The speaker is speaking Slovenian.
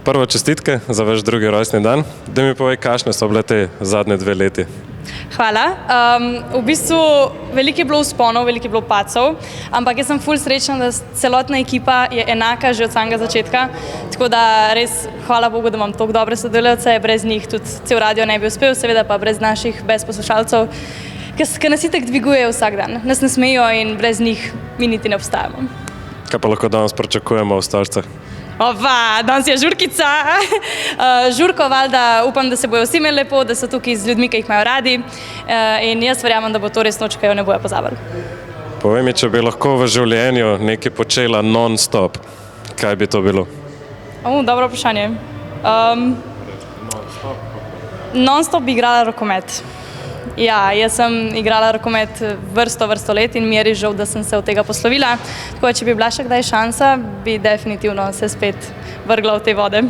Prvo čestitke za vaš drugi rojstni dan. Da mi povej, kakšne so bile te zadnje 2 leti? Hvala. V bistvu veliko je bilo vzponov, veliko je bilo padcev, ampak jaz sem ful srečna, da celotna ekipa je enaka že od samega začetka. Tako da res hvala Bogu, da imam toliko dobre sodelavce, brez njih tudi cel radio ne bi uspel, seveda pa brez naših poslušalcev, ki nas itak dvigujejo vsak dan. Nas nasmejijo in brez njih mi niti ne obstajamo. Kaj pa lahko danes pričakujemo v Stožcah? Ova, danes je žurkica. Žurko, valjda, upam, da se bojo vsi imeli lepo, da so tukaj z ljudmi, ki jih imajo radi. In jaz verjamem, da bo to res noč, ki jo ne bojo pozabili. Povej mi, če bi lahko v življenju nekaj počela non-stop, kaj bi to bilo? Dobro vprašanje. Non-stop bi igrala rokomet. Ja, jaz sem igrala rokomet vrsto let in mi je res žal, da sem se od tega poslovila. Tako da, če bi bila še kdaj šansa, bi definitivno se spet vrgla v te vode.